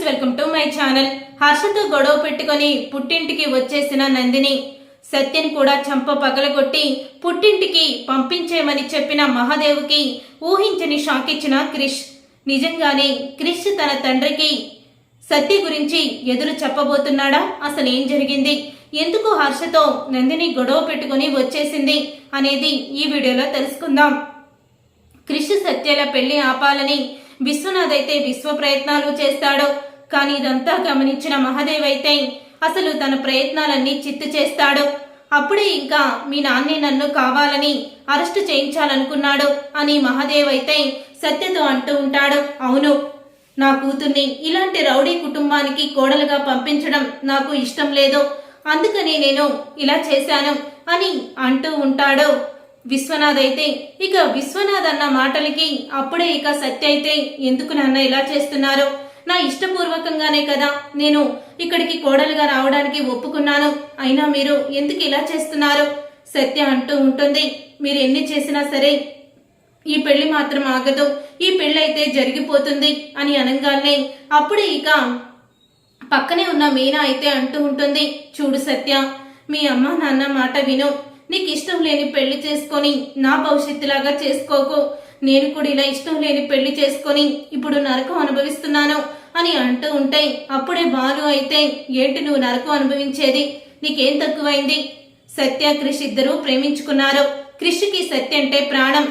Welcome to my channel. హర్షతో గొడవ పెట్టుకొని పుట్టింటికి వచ్చేసిన నందిని సత్యని కూడా చంప పగలగొట్టి పుట్టింటికి పంపించేయమని చెప్పిన మహాదేవ్కి ఊహించని షాక్ ఇచ్చిన క్రిష్. నిజంగానే క్రిష్ తన తండ్రికి సత్య గురించి ఎదురు చెప్పబోతున్నాడా? అసలు ఏం జరిగింది, ఎందుకు హర్షతో నందిని గొడవ పెట్టుకుని వచ్చేసింది అనేది ఈ వీడియోలో తెలుసుకుందాం. క్రిష్ సత్యల పెళ్లి ఆపాలని విశ్వనాథ్ అయితే విశ్వ ప్రయత్నాలు చేస్తాడు. కానీ ఇదంతా గమనించిన మహాదేవ్ అయితే అసలు తన ప్రయత్నాలన్నీ చిత్తు చేస్తాడు. అప్పుడే ఇంకా మీ నాన్నే నన్ను కావాలని అరెస్టు చేయించాలనుకున్నాడు అని మహాదేవ్ అయితే సత్యతో అంటూ ఉంటాడు. అవును, నా కూతుర్ని ఇలాంటి రౌడీ కుటుంబానికి కోడలుగా పంపించడం నాకు ఇష్టం లేదు, అందుకని నేను ఇలా చేశాను అని అంటూ ఉంటాడు విశ్వనాథ్ అయితే. ఇక విశ్వనాథ్ అన్న మాటలకి అప్పుడే ఇక సత్య అయితే ఎందుకు నాన్న ఇలా చేస్తున్నారు, నా ఇష్టపూర్వకంగానే కదా నేను ఇక్కడికి కోడలుగా రావడానికి ఒప్పుకున్నాను, అయినా మీరు ఎందుకు ఇలా చేస్తున్నారు సత్య అంటూ ఉంటుంది. మీరు ఎన్ని చేసినా సరే ఈ పెళ్లి మాత్రం ఆగదు, ఈ పెళ్లి అయితే జరిగిపోతుంది అని అనగానే అప్పుడే ఇక పక్కనే ఉన్న మీనా అయితే అంటూ ఉంటుంది. చూడు సత్య, మీ అమ్మ నాన్న మాట విను, నీకు ఇష్టం లేని పెళ్లి చేసుకొని నా భవిష్యత్తులాగా చేసుకోకు, నేను కూడా ఇలా ఇష్టం లేని పెళ్లి చేసుకొని ఇప్పుడు నరకం అనుభవిస్తున్నాను అని అంటూ ఉంటే అప్పుడే బాలు అయితే ఏంటి నువ్వు నరకం అనుభవించేది, నీకేం తక్కువైంది, సత్య క్రిష్ ఇద్దరు ప్రేమించుకున్నారు, క్రిష్కి సత్య అంటే ప్రాణం,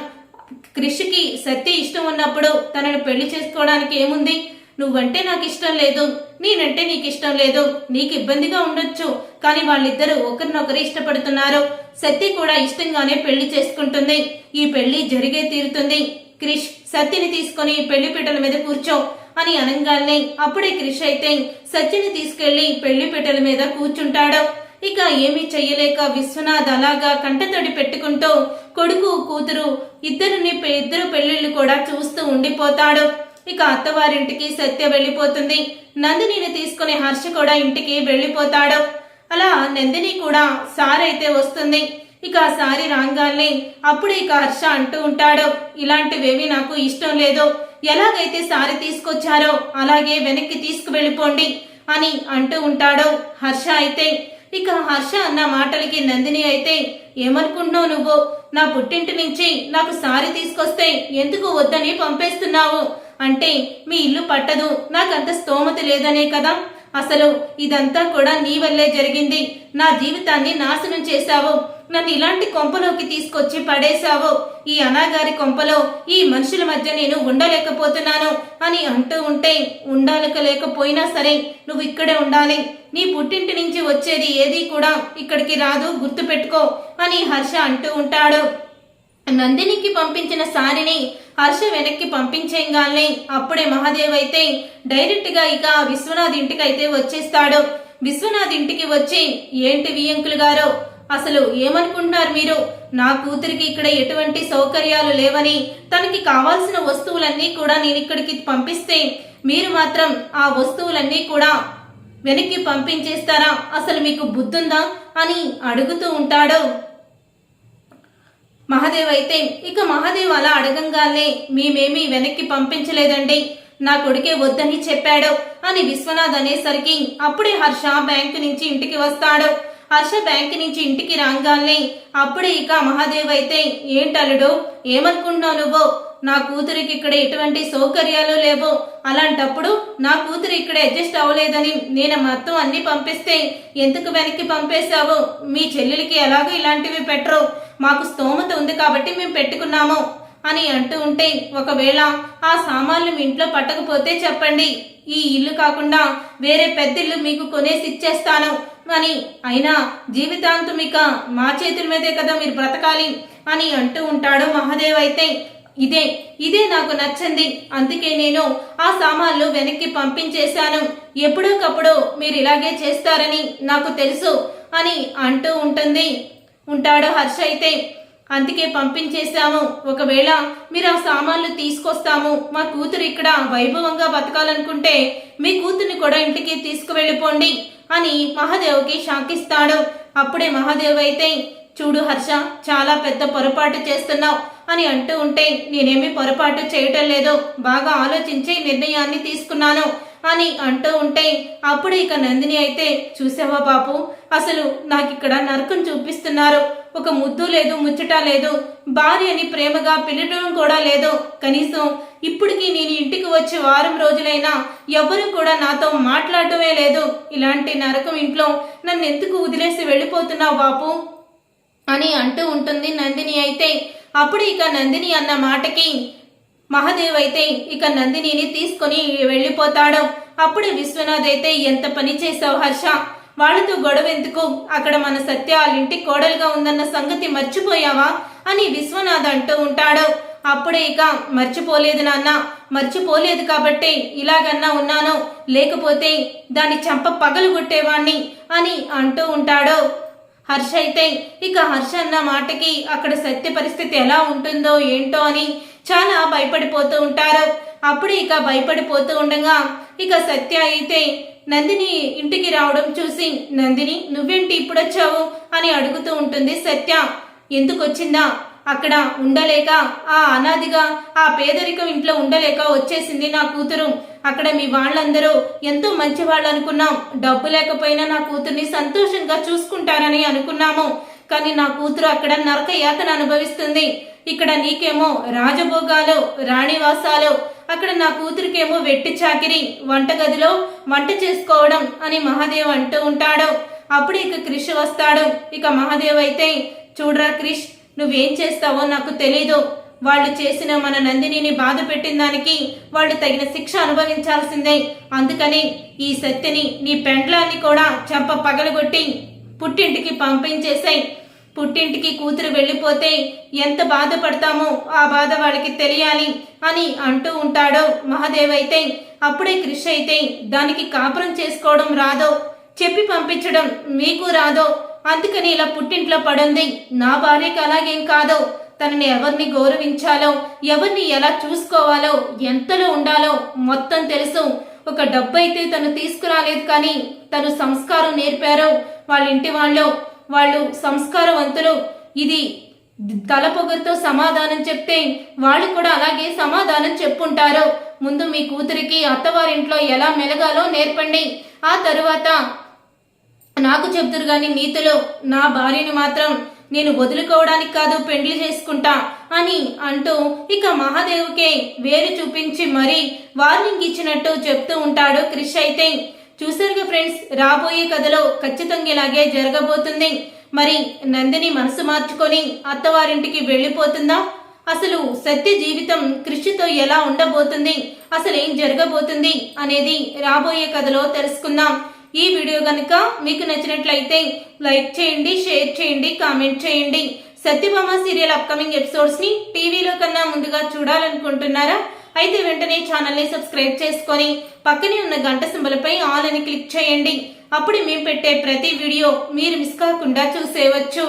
క్రిష్కి సత్య ఇష్టం ఉన్నప్పుడు తనను పెళ్లి చేసుకోవడానికి ఏముంది, నువ్వంటే నాకు ఇష్టం లేదు, నేనంటే నీకు ఇష్టం లేదు, నీకు ఇబ్బందిగా ఉండొచ్చు, కానీ వాళ్ళిద్దరూ ఒకరినొకరు ఇష్టపడుతున్నారు, సత్య కూడా ఇష్టంగానే పెళ్లి చేసుకుంటుంది, ఈ పెళ్లి జరిగే తీరుతుంది, క్రిష్ సత్యని తీసుకొని పెళ్లి పీటల మీద కూర్చో అని అనగానే అప్పుడే క్రిష్ అయితే సత్యని తీసుకెళ్లి పెళ్లి పీటల మీద కూర్చుంటాడు. ఇక ఏమీ చెయ్యలేక విశ్వనాథ్ అలాగా కంటతడి పెట్టుకుంటూ కొడుకు కూతురు ఇద్దరు పెళ్లిళ్ళు కూడా చూస్తూ ఉండిపోతాడు. ఇక అత్తవారింటికి సత్య వెళ్లిపోతుంది. నందినిని తీసుకుని హర్ష కూడా ఇంటికి వెళ్లిపోతాడు. అలా నందిని కూడా సారి అయితే వస్తుంది. ఇక సారి రాగానే అప్పుడు ఇక హర్ష అంటూ ఉంటాడు, ఇలాంటివేవి నాకు ఇష్టం లేదు, ఎలాగైతే సారి తీసుకొచ్చారో అలాగే వెనక్కి తీసుకువెళ్ళిపోండి అని అంటూ ఉంటాడు హర్ష అయితే. ఇక హర్ష అన్న మాటలకి నందిని అయితే ఏమనుకుంటున్నావు నువ్వు, నా పుట్టింటి నుంచి నాకు సారి తీసుకొస్తే ఎందుకు వద్దని పంపేస్తున్నావు, అంటే మీ ఇల్లు పట్టదు, నాకంత స్తోమత లేదనే కదా, అసలు ఇదంతా కూడా నీ వల్లే జరిగింది, నా జీవితాన్ని నాశనం చేశావు, నన్ను ఇలాంటి కొంపలోకి తీసుకొచ్చి పడేశావు, ఈ అనాగారి కొంపలో ఈ మనుషుల మధ్య నేను ఉండలేకపోతున్నాను అని అంటూ ఉంటే ఉండలేకపోయినా సరే నువ్వు ఇక్కడే ఉండాలి, నీ పుట్టింటి నుంచి వచ్చేది ఏది కూడా ఇక్కడికి రాదు, గుర్తుపెట్టుకో అని హర్ష అంటూ ఉంటాడు. నందినికి పంపించిన సారిని హర్ష వెనక్కి పంపించేయగానే అప్పుడే మహాదేవ్ అయితే డైరెక్ట్ గా ఇక విశ్వనాథ్ ఇంటికి అయితే వచ్చేస్తాడు. విశ్వనాథ్ ఇంటికి వచ్చి ఏంటి వియంకులు గారు, అసలు ఏమనుకుంటున్నారు మీరు, నా కూతురికి ఇక్కడ ఎటువంటి సౌకర్యాలు లేవని తనకి కావాల్సిన వస్తువులన్నీ కూడా నేను ఇక్కడికి పంపిస్తే మీరు మాత్రం ఆ వస్తువులన్నీ కూడా వెనక్కి పంపించేస్తారా, అసలు మీకు బుద్ధుందా అని అడుగుతూ ఉంటాడు మహాదేవ్ అయితే. ఇక మహాదేవ్ అలా అడగంగానే మేమేమీ వెనక్కి పంపించలేదండి, నా కొడుకే వద్దని చెప్పాడు అని విశ్వనాథ్ అనేసరికి అప్పుడే హర్ష బ్యాంకు నుంచి ఇంటికి వస్తాడు. హర్ష బ్యాంకు నుంచి ఇంటికి రాగానే అప్పుడే ఇక మహాదేవ్ అయితే ఏంటల్లుడు ఏమనుకుంటున్నావు నువ్వు, నా కూతురికి ఇక్కడ ఎటువంటి సౌకర్యాలు లేవు, అలాంటప్పుడు నా కూతురు ఇక్కడ అడ్జస్ట్ అవ్వలేదని నేను మొత్తం అన్ని పంపిస్తే ఎందుకు వెనక్కి పంపేశావు, మీ చెల్లెలికి ఎలాగో ఇలాంటివి పెట్టరు, మాకు స్తోమత ఉంది కాబట్టి మేము పెట్టుకున్నాము అని అంటూ ఉంటే ఒకవేళ ఆ సామాన్లు మీ ఇంట్లో పట్టకపోతే చెప్పండి, ఈ ఇల్లు కాకుండా వేరే పెద్ద ఇల్లు మీకు కొనేసి ఇచ్చేస్తాను అని, అయినా జీవితాంతం ఇక మా చేతుల మీదే కదా మీరు బ్రతకాలి అని అంటూ ఉంటాడు మహాదేవ్ అయితే. ఇదే నాకు నచ్చింది, అందుకే నేను ఆ సామాన్లు వెనక్కి పంపించేశాను, ఎప్పుడోకప్పుడు మీరు ఇలాగే చేస్తారని నాకు తెలుసు అని అంటూ ఉంటాడు హర్ష అయితే. అందుకే పంపించేశాము, ఒకవేళ మీరు ఆ సామాన్లు తీసుకొస్తాము, మా కూతురు ఇక్కడ వైభవంగా బతకాలనుకుంటే మీ కూతుర్ని కూడా ఇంటికి తీసుకువెళ్ళిపోండి అని మహాదేవ్కి శాంతిస్తాడు. అప్పుడే మహాదేవ్ అయితే చూడు హర్ష, చాలా పెద్ద పొరపాటు చేస్తున్నావు అని అంటూ ఉంటే నేనేమి పొరపాటు చేయటం లేదు, బాగా ఆలోచించి నిర్ణయాన్ని తీసుకున్నాను అని అంటూ ఉంటే అప్పుడు ఇక నందిని అయితే చూసావా బాపు, అసలు నాకిక్కడ నరకం చూపిస్తున్నారు. ఒక ముద్దు లేదు, ముచ్చట లేదు, భార్యని ప్రేమగా పిలవడం కూడా లేదు. కనీసం ఇప్పటికీ నేను ఇంటికి వచ్చి వారం రోజులైనా ఎవ్వరూ కూడా నాతో మాట్లాడటమే లేదు. ఇలాంటి నరకం ఇంట్లో నన్ను ఎందుకు వదిలేసి వెళ్ళిపోతున్నావు బాపు అని అంటూ ఉంటుంది నందిని అయితే. అప్పుడు ఇక నందిని అన్న మాటకి మహాదేవ్ అయితే ఇక నందినిని తీసుకొని వెళ్ళిపోతాడు. అప్పుడే విశ్వనాథ్ అయితే ఎంత పని చేసావు హర్ష, వాళ్ళతో గొడవ ఎందుకు, అక్కడ మన సత్య వాళ్ళ ఇంటి కోడలుగా ఉందన్న సంగతి మర్చిపోయావా అని విశ్వనాథ్ అంటూ ఉంటాడు. అప్పుడే ఇక మర్చిపోలేదు నాన్న, మర్చిపోలేదు కాబట్టి ఇలాగన్నా ఉన్నాను, లేకపోతే దాని చెంప పగలగొట్టేవాణ్ణి అని అంటూ ఉంటాడు. హర్ష అయితే ఇక హర్ష అన్న మాటకి అక్కడ సత్య పరిస్థితి ఎలా ఉంటుందో ఏంటో అని చాలా భయపడిపోతూ ఉంటారు. అప్పుడు ఇక భయపడిపోతూ ఉండగా ఇక సత్య అయితే నందిని ఇంటికి రావడం చూసి, నందిని నువ్వేంటి ఇప్పుడు వచ్చావు అని అడుగుతూ ఉంటుంది. సత్య ఎందుకు వచ్చిందా, అక్కడ ఉండలేక ఆ అనాదిగా ఆ పేదరికం ఇంట్లో ఉండలేక వచ్చేసింది నా కూతురు. అక్కడ మీ వాళ్ళందరూ ఎంతో మంచి వాళ్ళు అనుకున్నాం, డబ్బు లేకపోయినా నా కూతుర్ని సంతోషంగా చూసుకుంటారని అనుకున్నాము. కానీ నా కూతురు అక్కడ నరక యాతన అనుభవిస్తుంది. ఇక్కడ నీకేమో రాజభోగాలు, రాణివాసాలు, అక్కడ నా కూతురికేమో వెట్టి చాకిరి, వంటగదిలో వంట చేసుకోవడం అని మహాదేవ్ అంటూ ఉంటాడు. అప్పుడు ఇక క్రిష్ వస్తాడు. ఇక మహాదేవ్ అయితే చూడరా క్రిష్, నువ్వేం చేస్తావో నాకు తెలీదు. వాళ్ళు చేసిన మన నందినిని బాధ పెట్టిన దానికి వాళ్ళు తగిన శిక్ష అనుభవించాల్సిందే. అందుకని ఈ సత్యని నీ పెండ్లాన్ని కూడా చెంప పగలగొట్టి పుట్టింటికి పంపించేసాయి. పుట్టింటికి కూతురు వెళ్ళిపోతే ఎంత బాధపడతామో ఆ బాధ వాళ్ళకి తెలియాలి అని అంటూ ఉంటాడు మహాదేవ్ అయితే. అప్పుడే క్రిష్ అయితే దానికి కాపురం చేసుకోవడం రాదో, చెప్పి పంపించడం మీకు రాదో, అందుకని ఇలా పుట్టింట్లో పడుంది. నా భార్యకి అలాగేం కాదు, తనని ఎవరిని గౌరవించాలో, ఎవరిని ఎలా చూసుకోవాలో, ఎంతలో ఉండాలో మొత్తం తెలుసు. ఒక డబ్బు అయితే తను తీసుకురాలేదు, కానీ తను సంస్కారం నేర్పారు వాళ్ళ ఇంటి వాళ్ళు సంస్కారవంతులు. ఇది తలపొగరుతో సమాధానం చెప్తే వాళ్ళు కూడా అలాగే సమాధానం చెప్పుంటారు. ముందు మీ కూతురికి అత్తవారింట్లో ఎలా మెలగాలో నేర్పండి, ఆ తరువాత నాకు చెప్తురు గాని నీతులు. నా భార్యని మాత్రం నేను వదులుకోవడానికి కాదు, పెండ్లి చేసుకుంటా అని అంటూ ఇక మహాదేవ్కే వేలు చూపించి మరీ వార్నింగ్ ఇచ్చినట్టు చెప్తూ ఉంటాడు క్రిష్ అయితే. చూసారుగా ఫ్రెండ్స్, రాబోయే కథలో ఖచ్చితంగా ఇలాగే జరగబోతుంది. మరి నందిని మనసు మార్చుకొని అత్తవారింటికి వెళ్ళిపోతుందా, అసలు సత్య జీవితం క్రిష్తో ఎలా ఉండబోతుంది, అసలు ఏం జరగబోతుంది అనేది రాబోయే కథలో తెలుసుకుందాం. ఈ వీడియో కనుక మీకు నచ్చినట్లయితే లైక్ చేయండి, షేర్ చేయండి, కామెంట్ చేయండి. సత్యభామ సీరియల్ అప్కమింగ్ ఎపిసోడ్స్ ని టీవీలో కన్నా ముందుగా చూడాలనుకుంటున్నారా? అయితే వెంటనే ఛానల్ ని సబ్స్క్రైబ్ చేసుకొని పక్కనే ఉన్న గంట సింబల్ పై ఆల్ అని క్లిక్ చేయండి. అప్పుడు మేము పెట్టే ప్రతి వీడియో మీరు మిస్ కాకుండా చూసేయవచ్చు.